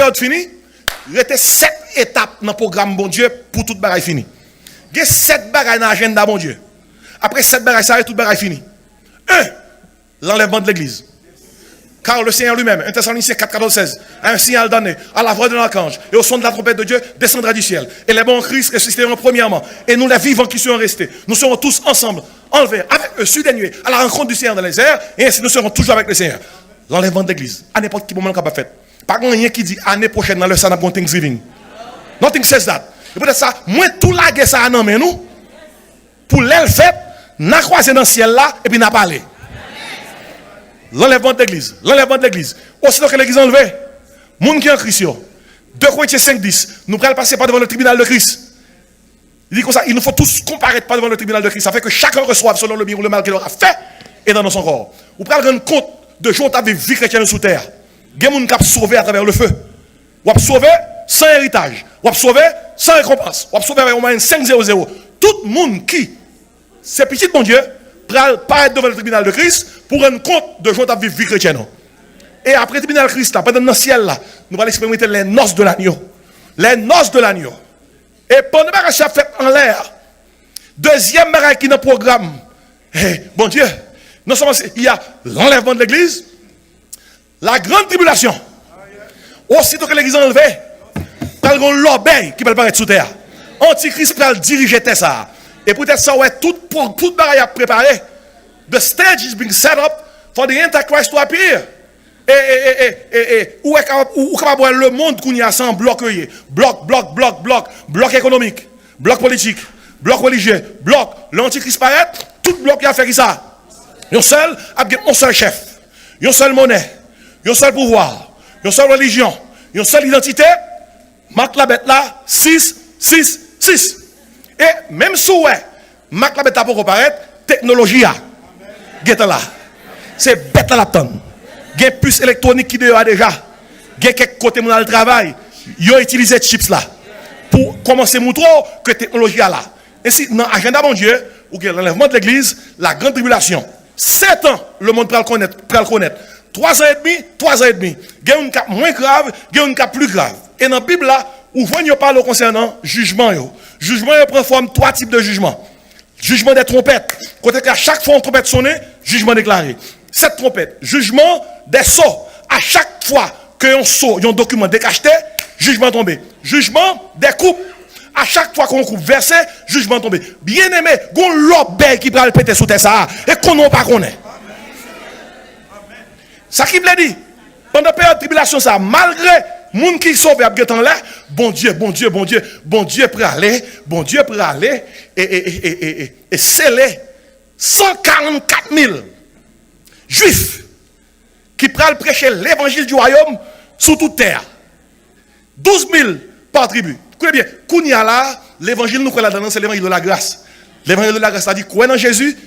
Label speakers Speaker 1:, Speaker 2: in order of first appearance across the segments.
Speaker 1: période finie, il y a 7 étapes dans le programme bon Dieu pour toute bagaille finie. Il y a 7 bagailles dans l'agenda bon Dieu. Après 7 bagailles, ça y est, toute bagaille finie. 1. L'enlèvement de l'église. Car le Seigneur lui-même, 1 Thessaloniciens 4, 14, 16, a un signal donné à la voix de l'archange et au son de la trompette de Dieu descendra du ciel. Et les bons en Christ ressusciteront premièrement. Et nous, les vivants qui seront restés, nous serons tous ensemble, enlevés avec eux sur des nuées, à la rencontre du Seigneur dans les airs. Et ainsi nous serons toujours avec le Seigneur. L'enlèvement de l'église, à n'importe quel moment qu'on va faire. Par contre, rien qui dit année prochaine dans le Sana pour Thanksgiving. Nothing says that. Et peut-être ça, moi, tout la guerre, ça a nommé nous. Pour l'aile fait, n'a croisé dans le ciel là, et puis n'a parlé. L'enlèvement de l'église. L'enlèvement de l'église. Aussitôt que l'église est enlevée, monde qui est en Christ, 2 Corinthiens 5, 10, nous allons passer par devant le tribunal de Christ. Il dit comme ça, il nous faut tous comparaître par devant le tribunal de Christ. Ça fait que chacun reçoive selon le bien ou le mal qu'il aura fait et dans son corps. Vous pouvez rendre compte de jours où tu vie chrétienne sous terre. Il y a des gens qui ont sauvé à travers le feu. Vous avez sauvé sans héritage. Vous avez sauvé sans récompense. Vous avez sauvé avec au moins 500. Tout le monde qui, c'est petit bon Dieu, paraître devant le tribunal de Christ pour rendre compte de jours où tu vie chrétienne. Et après le tribunal de Christ, là, pendant le ciel, là, nous allons expérimenter les noces de l'agneau. Les noces de l'agneau. Et pendant que ça fait en l'air, deuxième bagaille qui est dans le programme, bon Dieu, non seulement il y a l'enlèvement de l'église, la grande tribulation. Aussitôt que l'église est enlevée, il y a un l'obéi qui va apparaître sous terre. Antichrist va diriger ça. Et peut-être ça, ouais, toute bagaille à préparer. The stage is being set up for the Antichrist to appear. Où est capable le monde qu'on y a sans bloc économique, bloc politique, bloc religieux, bloc l'antichrist paraît, tout bloc qui a fait ça. Un seul chef, une seule monnaie, une seul pouvoir, une seule religion, une seule identité. Marc la bête là 6. Et même si Marc la bête a pour apparaître, technologie a. Get là. C'est bête à la tonne. Il y a une puce électronique qui a déjà. Il y a quelques côtés dans le travail. Ils ont utilisé ces chips là. Pour commencer à montrer que la technologie est là. Ainsi, dans l'agenda mon Dieu, où il y a l'enlèvement de l'église, la grande tribulation. 7 ans, le monde peut le connaître. 3 ans et demi. Il y a une cap moins grave, il y a une cap plus grave. Et dans la Bible là, où vous parle concernant jugement. Jugement prend forme 3 types de jugements. Jugement des trompettes. Côté qu'à chaque fois une trompette sonne, jugement déclaré. Cette trompette, jugement des sceaux. À chaque fois qu'un sceau, un document décacheté, jugement tombé. Jugement des coupes. À chaque fois qu'on coupe versé, jugement tombé. Bien aimé, gon l'obé qui va le péter sous terre ça. Et qu'on n'a pas connaît. Ça qui veut dire, pendant la période de tribulation, ça, malgré moun qui sauve à temps là, bon Dieu pour aller, et sceller 144 000 juifs qui prennent prêcher l'évangile du royaume sous toute terre. 12 000 par tribu. Écoutez bien, Kounia là, l'évangile nous connaît c'est l'évangile de la grâce. L'évangile de la grâce, c'est-à-dire, croire dans Jésus,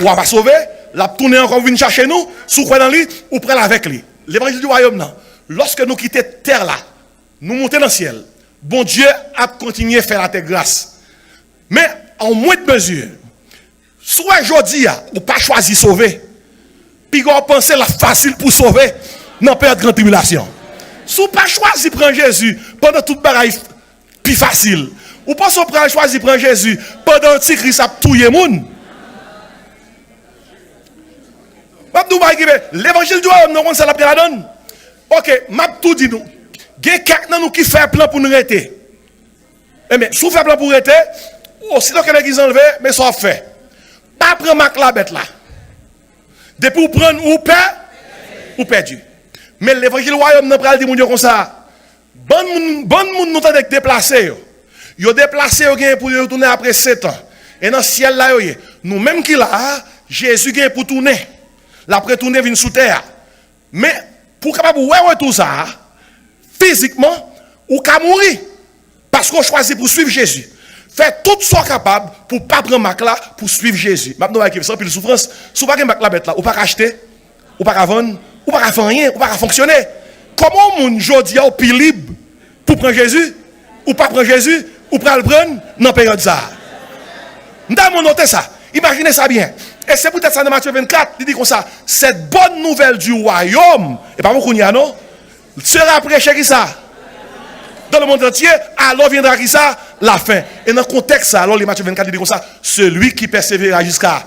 Speaker 1: ou on va sauver, la tourner encore venir chercher nous, sous croire dans lui, ou prendre avec lui. L'évangile du royaume, non. Lorsque nous quittons terre là, nous montons dans le ciel, bon Dieu a continué à faire la terre grâce. Mais en moins de mesure, soit aujourd'hui, ou pas choisi sauver, puis on pense la facile pour sauver, non période de grande tribulation. Si vous pas choisi prendre Jésus pendant toute bagaille plus facile, ou pas choisi prendre Jésus pendant que Christ a tué les gens. L'évangile du royaume, nous ça la donne. Ok, m'a tout dit nous. Il y a quelqu'un nous qui fait un plan pour nous arrêter. Mais si vous faites un plan pour arrêter, aussitôt que l'église enlevée, mais ça fait. Pas prendre ma la bête là. Depuis vous prendre ou perd, ou perdu. Mais l'évangile du royaume n'a pas dit mon Dieu comme ça. Bon monde nous t'a déplacé. Yo déplacé pour retourner après 7 ans. Et dans le ciel là, nous même qui là, Jésus vient pour tourner. L'après tourner vient sous terre. Mais pour capable ouais tout ça, physiquement, ou qu'à mourir. Parce qu'on choisit pour suivre Jésus. Faites tout ce capable pour ne pas prendre ma là pour suivre Jésus. Maintenant, avec ça, puis la souffrance, si vous ne pouvez pas bête là, ou pas acheter, ou pas vendre, ou pas faire rien, ou pas fonctionner. Comment mon jodi a au plus libre pour prendre Jésus, ou pas prendre Jésus, ou pas le prendre dans la période ça. Nous avons noté ça. Imaginez ça bien. Et c'est peut-être ça dans Matthieu 24, il dit comme ça, cette bonne nouvelle du royaume, et pas beaucoup n'y a non, sera prêché qui ça? dans le monde entier, alors viendra qui ça? La fin. Et dans le contexte, ça, alors les Matthieu 24 dit comme ça, celui qui persévérera jusqu'à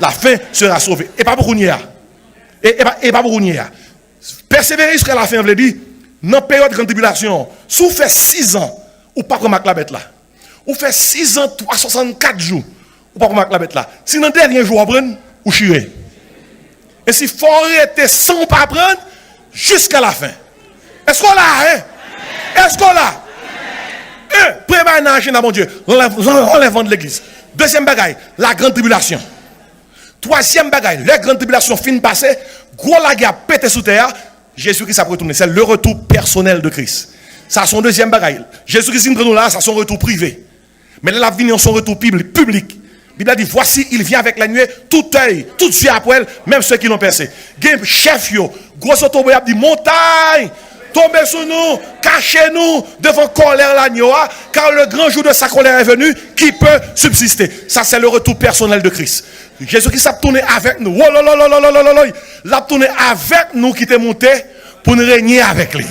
Speaker 1: la fin sera sauvé. Et pas beaucoup n'y a. Et pas beaucoup n'y a. Persévérer jusqu'à la fin, veut dire, dans la période de grande tribulation, si vous faites 6 ans, ou pas comme la bête là. Ou fait 6 ans, 364 jours, ou pas comme la bête là. Si dans le dernier jour, vous prenez, ou chirez. Et si faut arrêter sans pas prendre, jusqu'à la fin. Est-ce qu'on l'a, hein? Est-ce qu'on l'a? Préparez un agenda, mon Dieu. Enlèvement de l'église. Deuxième bagaille, la grande tribulation. Troisième bagaille, la grande tribulation fin passée, gros la guerre pété sous terre, Jésus-Christ a retourné. C'est le retour personnel de Christ. Ça, son deuxième bagaille. Jésus-Christ nous là, ça son retour privé. Mais là, la venue, son retour public. La Bible a dit, voici, il vient avec la nuée, tout œil, tout yeux après elle, même ceux qui l'ont percé. Game chef yo, gros auto a dit, montagne, tombez sur nous, cachez-nous devant colère l'agneau, car le grand jour de sa colère est venu, qui peut subsister. Ça, c'est le retour personnel de Christ. Jésus-Christ a tourné avec nous. Il a tourné avec nous qui était monté pour nous régner avec lui.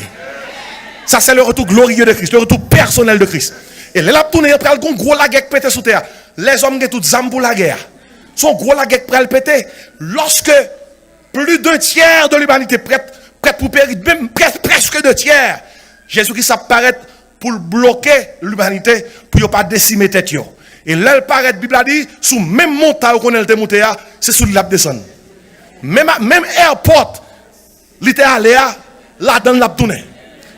Speaker 1: Ça, c'est le retour glorieux de Christ, le retour personnel de Christ. Et là, il a tourné après le gros la guerre pété sous terre. Les hommes qui ont toutes les armes pour la guerre. Son gros la guerre prêt péter. Lorsque plus d'un tiers de l'humanité prête pour périr, même presque 2 tiers, Jésus-Christ apparaît pour bloquer l'humanité, pour ne pas décimer tête. Et là, il paraît, la Bible a dit, sous même montagne qu'on a monté, c'est sous la descend. Même airport, il était allé là dans la tournée.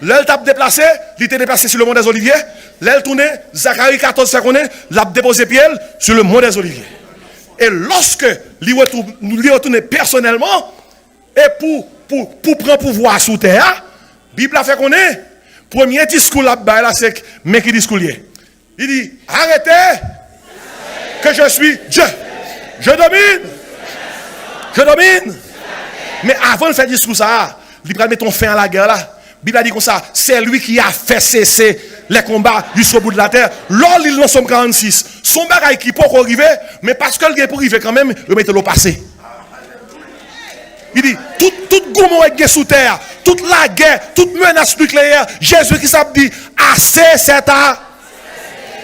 Speaker 1: Là, il t'a déplacé, il était déplacé sur le mont des Oliviers. Là, il tournait, Zacharie 14 secondes, il a déposé pied sur le mont des Oliviers. Et lorsque il retourne personnellement, et pour prendre pouvoir sous terre, la Bible a fait qu'on est, premier discours là-bas, c'est mais qui discours il dit, arrêtez, que je suis Dieu. Je domine. Je domine. Mais avant de faire discours ça, il va mettre fin à la guerre là. La Bible a dit comme ça, c'est lui qui a fait cesser les combats jusqu'au bout de la terre. Lors il en somme 46. Son bagaille qui peut arriver, mais parce que le gars pour arriver quand même, il met le passé. Il dit, tout gourmand est sous terre, toute la guerre, toute menace nucléaire, Jésus qui s'est dit, assez c'est à.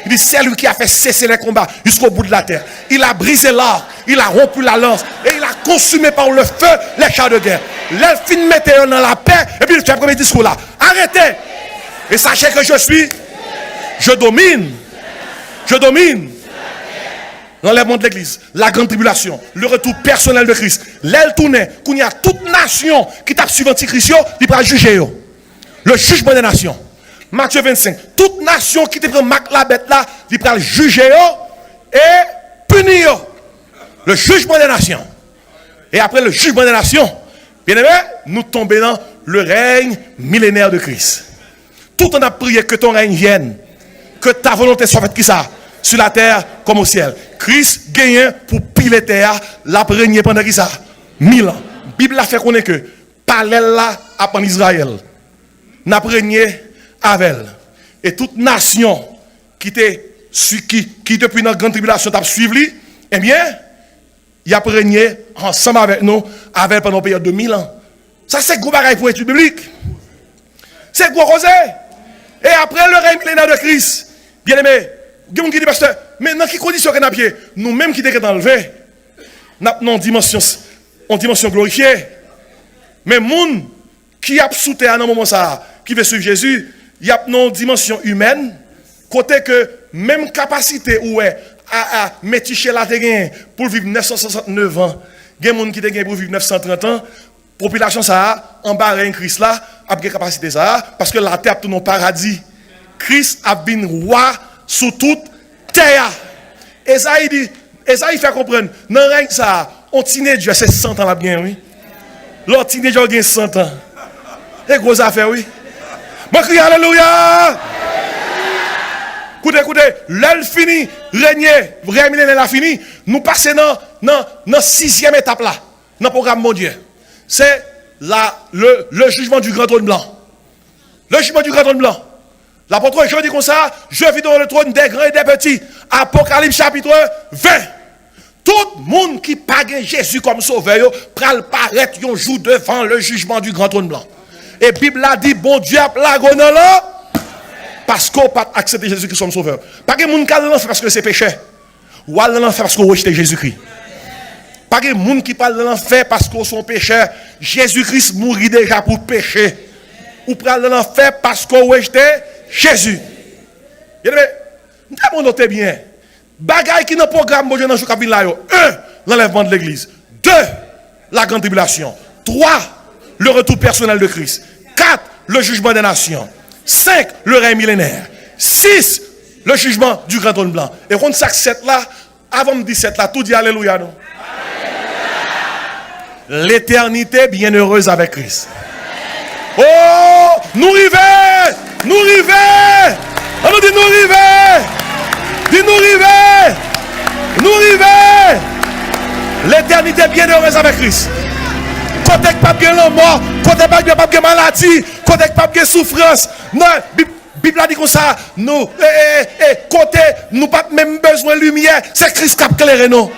Speaker 1: Il dit, c'est lui qui a fait cesser les combats jusqu'au bout de la terre. Il a brisé l'arc, il a rompu la lance, et il a consumé par le feu les chars de guerre. L'elfine mettait dans la paix, et puis il fait le premier discours là. Arrêtez! Et sachez que je domine. Je domine. L'enlèvement de l'église, la grande tribulation, le retour personnel de Christ. L'aile tournée, qu'il y a toute nation qui t'a suivi Antichrist, il va juger. Le jugement des nations. Matthieu 25. Toute nation qui te prend la bête là, il va juger et punir. Le jugement des nations. Et après le jugement des nations, bien aimé, nous tombons dans le règne millénaire de Christ. Tout on a prié que ton règne vienne, que ta volonté soit faite qui ça, sur la terre comme au ciel. Christ gagne pour piler terre, la régner pendant qui ça 1000 ans. La Bible a fait qu'on est que parallèle là à en Israël. N'a régné avec elle. Et toute nation qui depuis notre grande tribulation t'a suivi, eh bien, il a régné ensemble avec nous avec pendant une période de 1000 ans. Ça c'est gros bagaille pour étude biblique. C'est gros rosé. Et après le règne millénaire de Christ, bien aimé, il y a qui dit, pasteur, mais dans quelles conditions qu'on a pied? Nous-mêmes qui sommes enlevés, nous avons une dimension glorifiée. Mais les gens qui a sous terre dans moment ça, qui veut suivre Jésus, il y a une dimension humaine, côté que même capacité où est à méticher la terre pour vivre 969 ans, il y a des gens qui ont pour vivre 930 ans, population ça, en bas de Christ là, a une capacité ça, parce que la terre est un paradis. Christ a bien roi sous toute terre. Et ça, il dit, et ça, il fait comprendre, dans le règne ça, on teenager, c'est 100 ans là bien, oui. L'autre teenager a 100 ans. C'est gros affaire, oui. Bon, crie alléluia! Écoutez, l'heure fini, régner, vraiment la fini, nous passons dans la 6e étape là, dans le programme mondial. C'est le jugement du grand trône blanc. Le jugement du grand trône blanc. L'apôtre Jean dit comme ça, je vis dans le trône des grands et des petits. Apocalypse chapitre 20. Tout le monde qui pague Jésus comme sauveur, pral paraître un jour devant le jugement du grand trône blanc. Et la Bible a dit, bon Dieu a plago dans là. parce qu'on n'a pas accepté Jésus-Christ comme sauveur. Pas que moun qui dans l'enfer parce que c'est péché. Ou dans l'enfer parce qu'on rejette Jésus-Christ. Pas que moun qui parle de l'enfer parce qu'on son péché. Jésus-Christ mourit déjà pour péché. Ou parle de l'enfer parce qu'on rejette Jésus. Nous notez bien. Bagaille qui dans le programme bon Dieu dans le jour qui vient là. 1. L'enlèvement de l'église. 2. La grande tribulation. 3. Le retour personnel de Christ. 4. Le jugement des nations. 5. Le règne millénaire. 6. Le jugement du grand trône blanc. Et quand ça 7 là, avant de dire 7 là, tout dit alléluia non. L'éternité bienheureuse avec Christ. Oh, nous rivons, nous rivons. On nous dit nous rivons. Dis nous rivons. Nous rivons. L'éternité bienheureuse avec Christ. Côté pas bien la mort, côté pas bien maladie, côté pas bien souffrance. Non, Bible a dit comme ça, nous côté nous pas même besoin de lumière, c'est Christ qui a éclairé nous.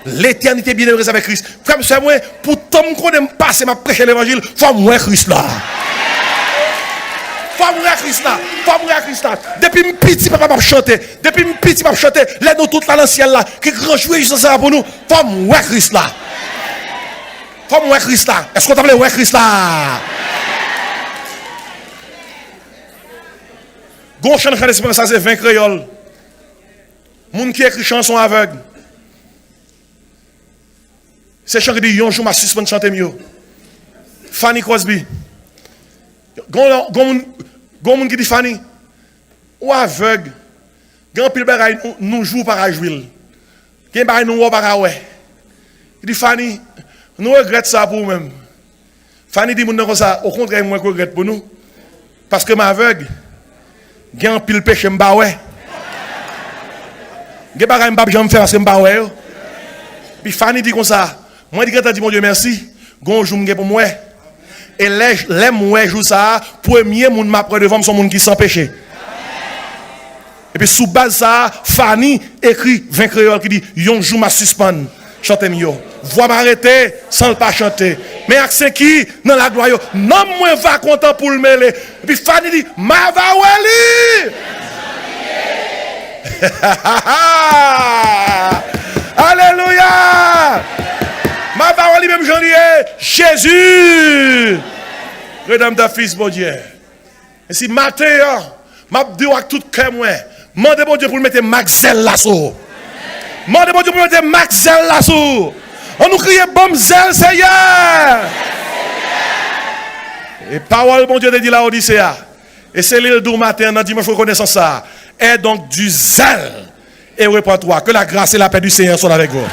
Speaker 1: L'éternité bienheureuse avec Christ. Comme c'est moi pour tout le monde passer m'a prêcher l'évangile, faut moi Christ là. Faut moi Christ là. Faut moi Christ là. Depuis petit papa m'a chanté, depuis petit m'a chanté, les nous toute là dans le ciel là, qui grand jouer ça pour nous, faut moi Christ là. Faut moi Christ là. Est-ce qu'on t'appelle ouais Christ là? Gon chant de ça c'est 20 créoles. Moun qui écrit chanson aveugle. C'est chant qui dit yon jour m'a suspend chanter mieux. Fanny Crosby. Gon moun qui dit Fanny ou aveugle. Grand pile bagay nous joue par jouer. Gen bagay nous ou par ouais. Il dit Fanny, nous regrettons ça pour nous-mêmes. Fanny dit moun comme ça, au contraire moi je regrette pour nous parce que m'aveugle. Gen pile péché m'ba ouais. Gen bagay m'ba jamais faire parce que m'ba ouais. Puis Fanny dit comme ça, moi dit quand dit mon Dieu merci, gon jour m'gè pour moi. Et les moi jour ça, premier moun m'apprend devant son monde qui sans péché. Et puis sous base ça, Fanny écrit 20 créoles qui dit yon jour m'a suspend. Chantez mieux. Voix m'arrêter sans le pas chanter. Mais accent qui dans la gloire non moins va content pour le mêler. Et puis Fanny dit ma va wali. Alléluia. Ma va wali même janvier Jésus. Redame ta fils bon Dieu. Et si matin m'a dit avec tout cœur moi, mandez bon Dieu pour mettre Maxel là-sous. Mandez bon Dieu pour mettre Maxel là-sous. On nous crie bon zèle Seigneur. Et parole bon Dieu te dit la Odyssée. Et c'est l'île du matin dans dimanche reconnaissance ça. Et donc du zèle. Et réponds-toi que la grâce et la paix du Seigneur sont avec vous.